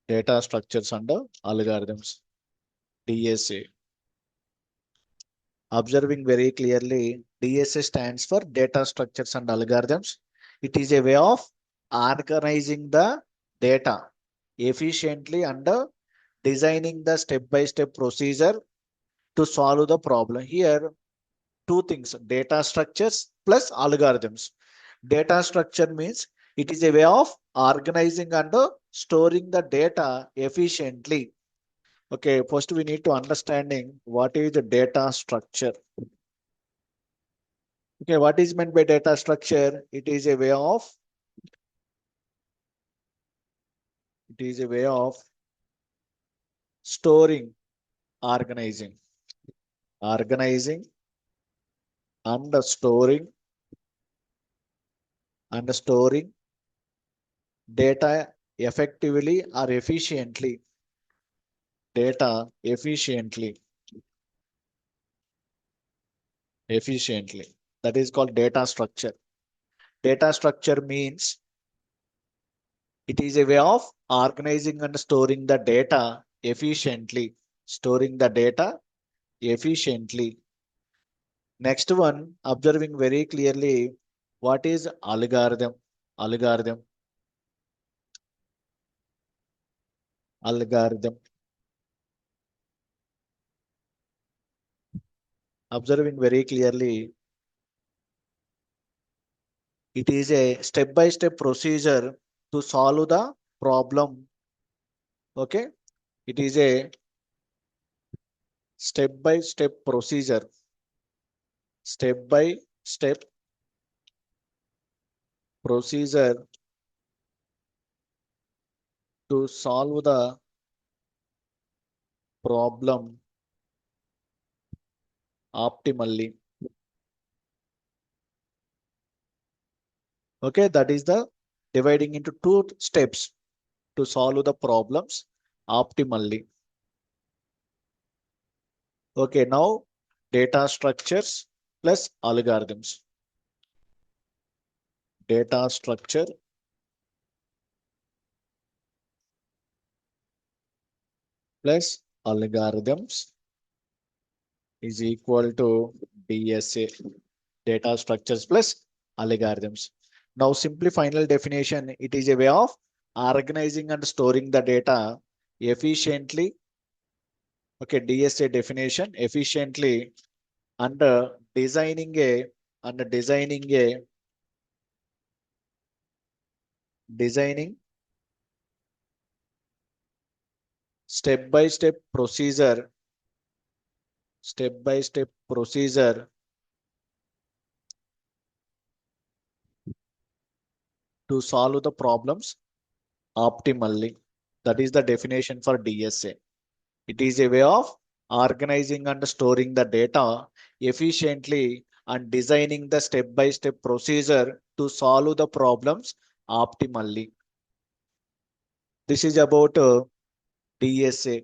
Data structures and algorithms, DSA. Observing very clearly, DSA stands for data structures and algorithms. It is a way of organizing the data efficiently and designing the step-by-step procedure to solve the problem. Here, two things, data structures plus algorithms. Data structure means it is a way of organizing and storing the data efficiently. Okay, first we need to understanding what is the data structure. Okay, what is meant by data structure? It is a way of storing, organizing, organizing and storing data effectively or efficiently. Data efficiently. That is called data structure. Data structure means it is a way of organizing and storing the data efficiently. Storing the data efficiently. Next one, observing very clearly what is algorithm. Algorithm. Algorithm. Observing very clearly, it is a step-by-step procedure to solve the problem. Okay, it is a step-by-step procedure. Step-by-step procedure to solve the problem optimally. Okay, that is the dividing into two steps to solve the problems optimally. Okay, now data structures plus algorithms. Data structure plus algorithms is equal to DSA. Data structures plus algorithms. Now, simply final definition, it is a way of organizing and storing the data efficiently. Okay, DSA definition, efficiently and designing step-by-step procedure, step-by-step procedure to solve the problems optimally. That is the definition for DSA. It is a way of organizing and storing the data efficiently and designing the step-by-step procedure to solve the problems optimally. This is about DSA.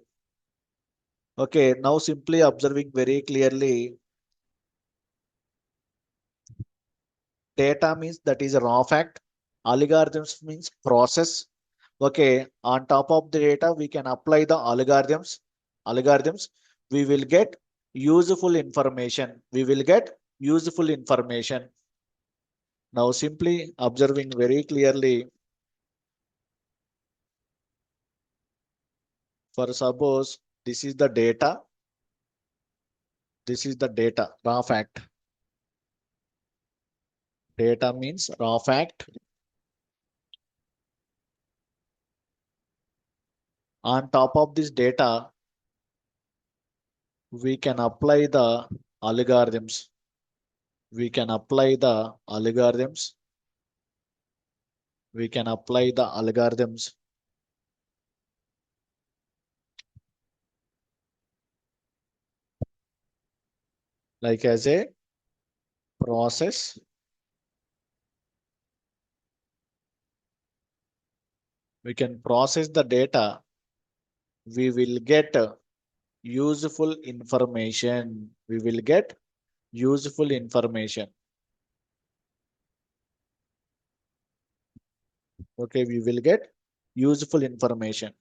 Okay, now simply observing very clearly, data means that is a raw fact. Algorithms means process. Okay, on top of the data, we can apply the algorithms. Algorithms, we will get useful information. We will get useful information. Now, simply observing very clearly, for suppose this is the data. This is the data, raw fact. Data means raw fact. On top of this data, we can apply the algorithms. We can apply the algorithms. We can apply the algorithms like as a process. We can process the data. We will get useful information. We will get useful information. Okay, we will get useful information.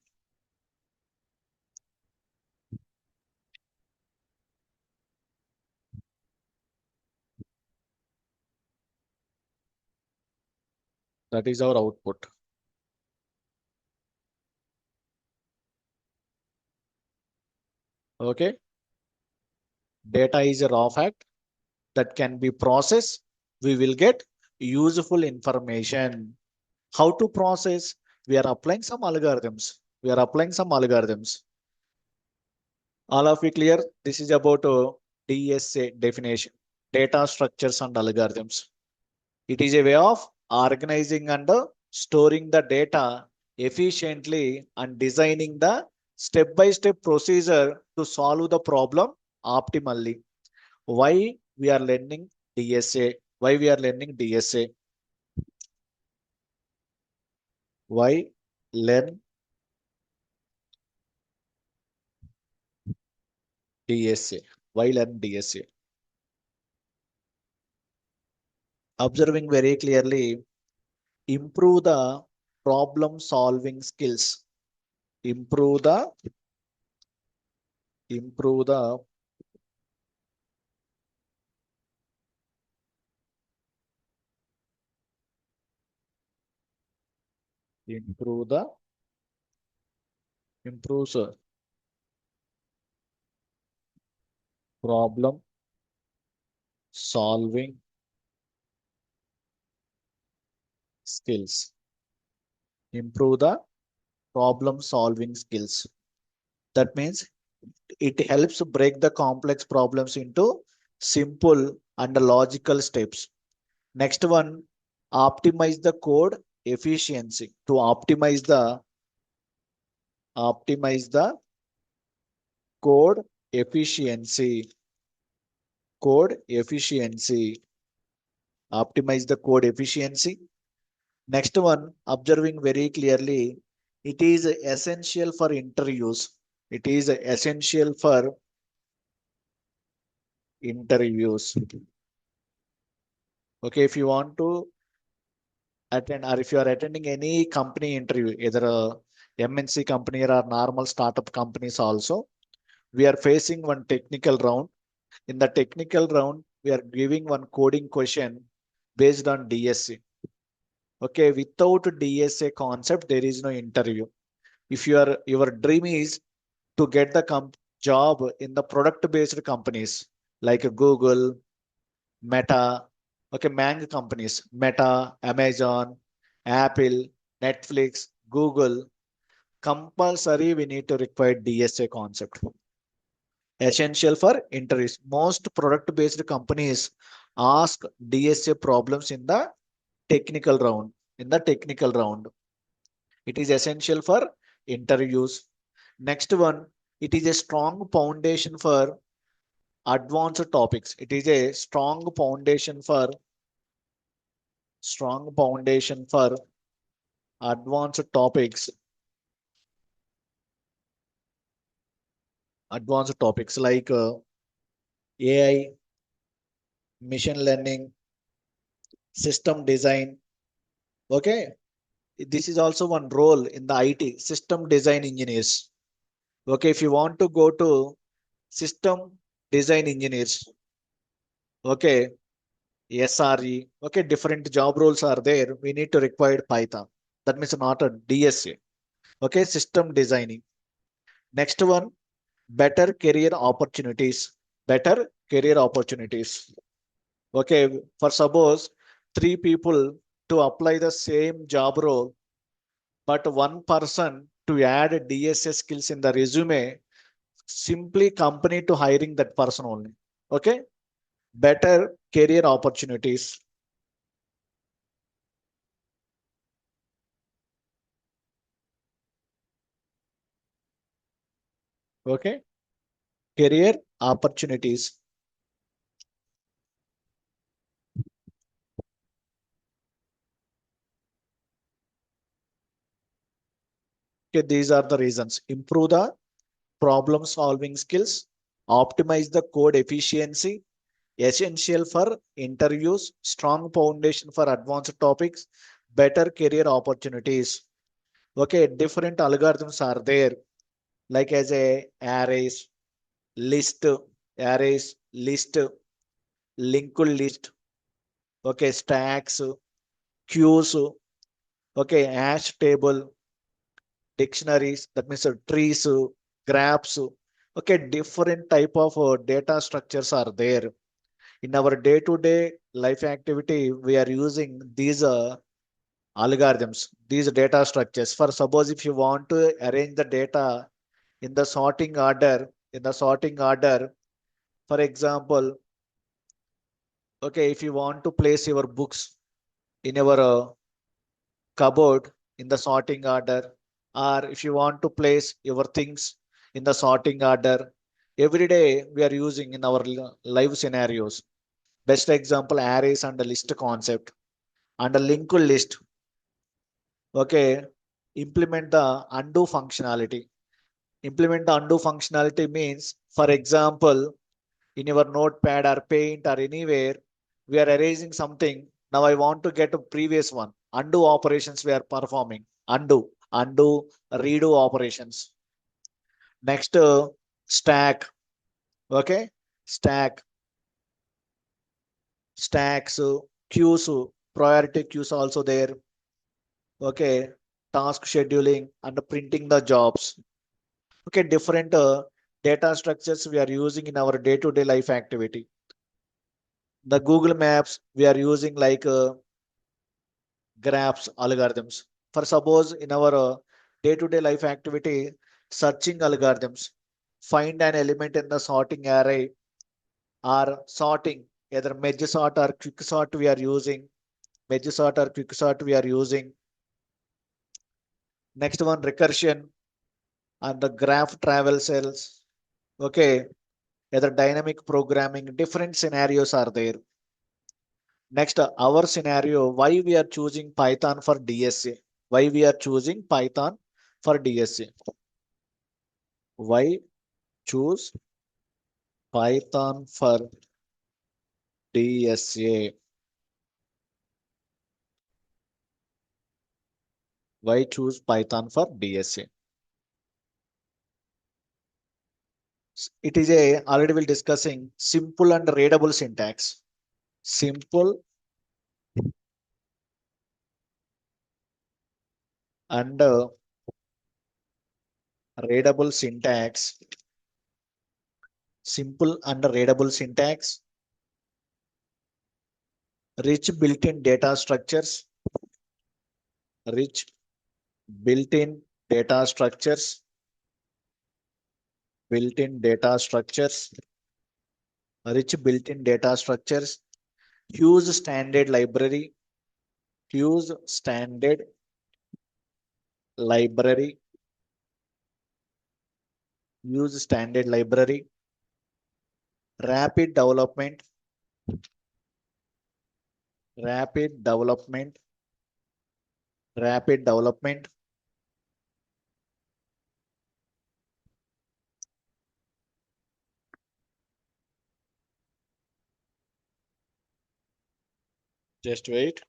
That is our output. Okay. Data is a raw fact that can be processed. We will get useful information. How to process? We are applying some algorithms. We are applying some algorithms. All of you clear? This is about DSA definition, data structures and algorithms. It is a way of organizing and storing the data efficiently and designing the step-by-step procedure to solve the problem optimally. Why we are learning DSA? Why we are learning DSA? Why learn DSA? Why learn DSA? Observing very clearly, improve the problem solving skills. Improve the improve the improve the improves problem solving skills. Improve the problem solving skills. That means it helps break the complex problems into simple and logical steps. Next one, optimize the code efficiency. To optimize the code efficiency. Code efficiency. Optimize the code efficiency. Next one, observing very clearly, it is essential for interviews. It is essential for interviews. Okay, if you want to attend or if you are attending any company interview, either a MNC company or normal startup companies also, we are facing one technical round. In the technical round, we are giving one coding question based on DSA. Okay, without DSA concept, there is no interview. If your dream is to get the job in the product-based companies like Google, Meta, okay, Mang companies, Meta, Amazon, Apple, Netflix, Google, compulsory we need to require DSA concept. Essential for interviews. Most product-based companies ask DSA problems in the technical round. In the technical round, it is essential for interviews. Next one, it is a strong foundation for advanced topics. It is a strong foundation for advanced topics. Advanced topics like AI, machine learning, system design. Okay, this is also one role in the IT, system design engineers. Okay, if you want to go to system design engineers, okay, SRE, okay, different job roles are there. We need to require Python. That means not a DSA. Okay, system designing. Next one, better career opportunities. Better career opportunities. Okay, for suppose three people to apply the same job role, but one person to add DSA skills in the resume, simply company to hiring that person only. Okay, better career opportunities. Okay, career opportunities. Okay, these are the reasons. Improve the problem solving skills, optimize the code efficiency, essential for interviews, strong foundation for advanced topics, better career opportunities. Okay, different algorithms are there, like as a list, arrays, list, linked list, okay, stacks, queues, Okay, hash table, dictionaries, that means trees, graphs. Okay, different type of data structures are there. In our day-to-day life activity, we are using these algorithms, these data structures. For suppose if you want to arrange the data in the sorting order, for example, okay, if you want to place your books in your cupboard in the sorting order, or if you want to place your things in the sorting order, every day we are using in our live scenarios. Best example, arrays and the list concept and a linked list. Okay, implement the undo functionality. Implement the undo functionality means, for example, in your notepad or paint or anywhere, we are erasing something. Now I want to get a previous one. Undo operations we are performing. Undo, redo operations. Next, stack. Okay, stack, stacks, queues, priority queues also there. Okay, task scheduling and printing the jobs. Okay, different data structures we are using in our day-to-day life activity. The Google Maps we are using like graphs algorithms. For suppose in our day-to-day life activity, searching algorithms, find an element in the sorting array or sorting, either merge sort or quick sort we are using. Merge sort or quick sort we are using. Next one, recursion and the graph travel cells. Okay, either dynamic programming, different scenarios are there. Next, our scenario, why we are choosing Python for DSA? Why we are choosing Python for DSA? Why choose Python for DSA? Why choose Python for DSA? It is a already we'll discussing simple and readable syntax. Simple and readable syntax. Simple and readable syntax. Rich built-in data structures. Rich built-in data structures. Built-in data structures. Rich built-in data structures. Use standard library. Use standard library. Use standard library. Rapid development. Rapid development. Rapid development. Just wait.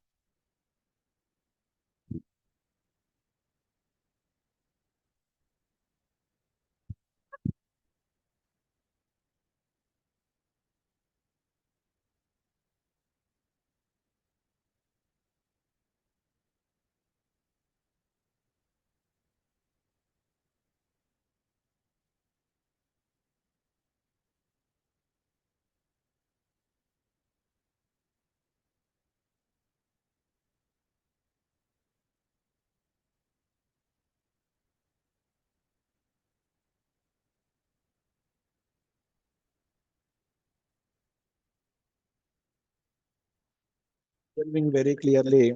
Telling very clearly,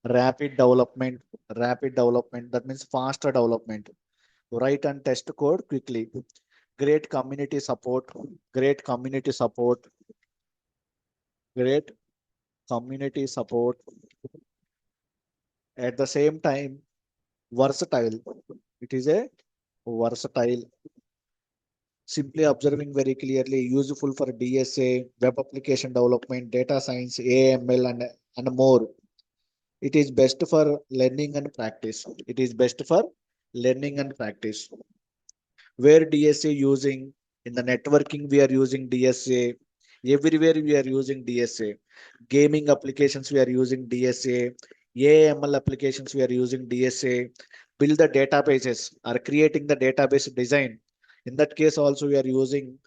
rapid development. Rapid development. That means faster development. Write and test code quickly. Great community support. Great community support. Great community support. At the same time, versatile. It is a versatile. Simply observing very clearly, useful for DSA, web application development, data science, AML, and more. It is best for learning and practice. It is best for learning and practice. Where DSA using in the networking, we are using DSA. Everywhere we are using DSA. Gaming applications, we are using DSA. AML applications, we are using DSA. Build the databases or creating the database design. In that case, also we are using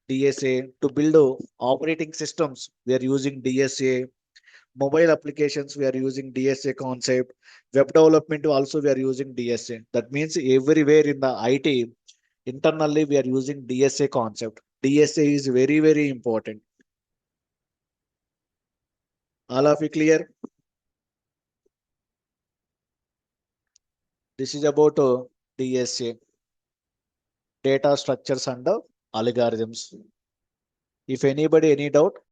DSA. To build operating systems, we are using DSA. Mobile applications, we are using DSA concept. Web development also we are using DSA. That means everywhere in the IT, internally we are using DSA concept. DSA is very, very important. All of you clear? This is about DSA, data structures and algorithms. If anybody any doubt,